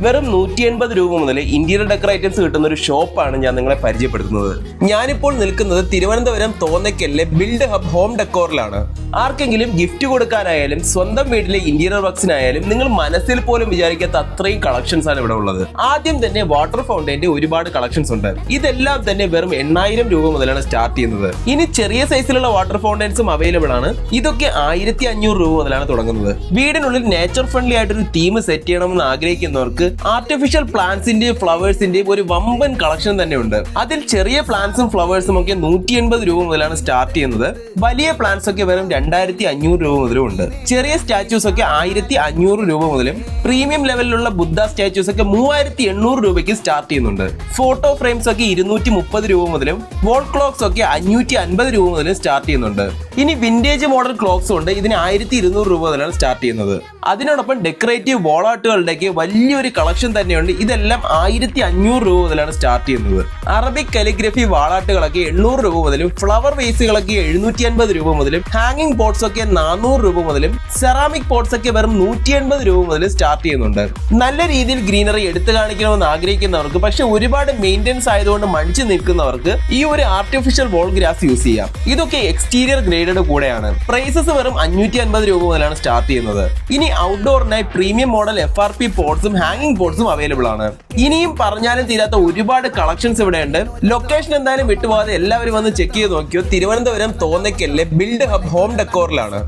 വെറും 180 രൂപ മുതൽ ഇന്റീരിയർ ഡെക്കർ ഐറ്റംസ് കിട്ടുന്ന ഒരു ഷോപ്പാണ് ഞാൻ നിങ്ങളെ പരിചയപ്പെടുത്തുന്നത്. ഞാനിപ്പോൾ നിൽക്കുന്നത് തിരുവനന്തപുരം തോന്നയ്ക്കലിലെ ബിൽഡ് ഹബ് ഹോം ഡെക്കോറിലാണ്. ആർക്കെങ്കിലും ഗിഫ്റ്റ് കൊടുക്കാനായാലും സ്വന്തം വീട്ടിലെ ഇന്റീരിയർ വർക്സിനായാലും നിങ്ങൾ മനസ്സിൽ പോലും വിചാരിക്കാത്ത അത്രയും കളക്ഷൻസ് ആണ് ഇവിടെ ഉള്ളത്. ആദ്യം തന്നെ വാട്ടർ ഫൗണ്ടൈന്റെ ഒരുപാട് കളക്ഷൻസ് ഉണ്ട്. ഇതെല്ലാം തന്നെ വെറും 8000 രൂപ മുതലാണ് സ്റ്റാർട്ട് ചെയ്യുന്നത്. ഇനി ചെറിയ സൈസിലുള്ള വാട്ടർ ഫൗണ്ടൈൻസും അവൈലബിൾ ആണ്. ഇതൊക്കെ 1500 രൂപ മുതലാണ് തുടങ്ങുന്നത്. വീടിനുള്ളിൽ നേച്ചർ ഫ്രണ്ട്ലി ആയിട്ടൊരു തീം സെറ്റ് ചെയ്യണമെന്ന് ആഗ്രഹിക്കുന്നവർക്ക് ആർട്ടിഫിഷ്യൽ പ്ലാന്റ്സിന്റെയും ഫ്ലവേഴ്സിന്റെയും ഒരു വമ്പൻ കളക്ഷൻ തന്നെ ഉണ്ട്. അതിൽ ചെറിയ പ്ലാന്റ്സും ഫ്ലവേഴ്സും ഒക്കെ 180 രൂപ മുതലാണ് സ്റ്റാർട്ട് ചെയ്യുന്നത്. വലിയ പ്ലാന്റ്സ് ഒക്കെ വെറും 2500 രൂപ മുതലും ഉണ്ട്. ചെറിയ സ്റ്റാച്യൂസ് ഒക്കെ 1500 രൂപ മുതലും പ്രീമിയം ലെവലിലുള്ള ബുദ്ധ സ്റ്റാച്യൂസ് ഒക്കെ 3800 രൂപയ്ക്ക് സ്റ്റാർട്ട് ചെയ്യുന്നുണ്ട്. ഫോട്ടോ ഫ്രെയിംസ് ഒക്കെ 230 രൂപ മുതലും വോൾ ക്ലോക്സ് ഒക്കെ 550 രൂപ മുതലും സ്റ്റാർട്ട് ചെയ്യുന്നുണ്ട്. ഇനി വിന്റേജ് മോഡൽ ക്ലോക്സ് ഉണ്ട്. ഇതിന് 1200 രൂപ മുതലാണ് സ്റ്റാർട്ട് ചെയ്യുന്നത്. അതിനോടൊപ്പം ഡെക്കറേറ്റീവ് വോളാട്ടുകളുടെയൊക്കെ വലിയൊരു കളക്ഷൻ തന്നെയുണ്ട്. ഇതെല്ലാം 1500 രൂപ മുതലാണ് സ്റ്റാർട്ട് ചെയ്യുന്നത്. അറബിക് കാലിഗ്രഫി വാളാട്ടുകളൊക്കെ 800 രൂപ മുതലും ഫ്ലവർ വേസുകളൊക്കെ 750 രൂപ മുതലും ഹാങ്ങിങ് പോട്ട്സ് ഒക്കെ 400 രൂപ മുതലും സെറാമിക് പോട്ട്സ് ഒക്കെ വെറും 180 രൂപ മുതൽ സ്റ്റാർട്ട് ചെയ്യുന്നുണ്ട്. നല്ല രീതിയിൽ ഗ്രീനറി എടുത്തു കാണിക്കണമെന്ന് ആഗ്രഹിക്കുന്നവർക്ക്, പക്ഷെ ഒരുപാട് മെയിൻ്റെനൻസ് ആയതുകൊണ്ട് മടിച്ചു നിൽക്കുന്നവർക്ക് ഈ ഒരു ആർട്ടിഫിഷ്യൽ വോൾ ഗ്രാസ് യൂസ് ചെയ്യാം. ഇതൊക്കെ എക്സ്റ്റീരിയർ ഗ്രേഡഡ് കൂടെയാണ്. പ്രൈസസ് വെറും 550 രൂപ മുതലാണ് സ്റ്റാർട്ട് ചെയ്യുന്നത്. ഇനി ഔട്ട്ഡോറിനായി പ്രീമിയം മോഡൽ FRP പോട്ട്സും ഹാങ്ങിങ് പോട്ട്സും അവൈലബിൾ ആണ്. ഇനിയും പറഞ്ഞാലും തീരാത്ത ഒരുപാട് കളക്ഷൻസ് ഇവിടെ ഉണ്ട്. ലൊക്കേഷൻ എന്തായാലും വിട്ടുപോകാതെ എല്ലാവരും വന്ന് ചെക്ക് ചെയ്ത് നോക്കിയോ. തിരുവനന്തപുരം തോന്നയ്ക്കലിലെ ബിൽഡ് ഹബ് ഹോം ഡെക്കോറിലാണ്.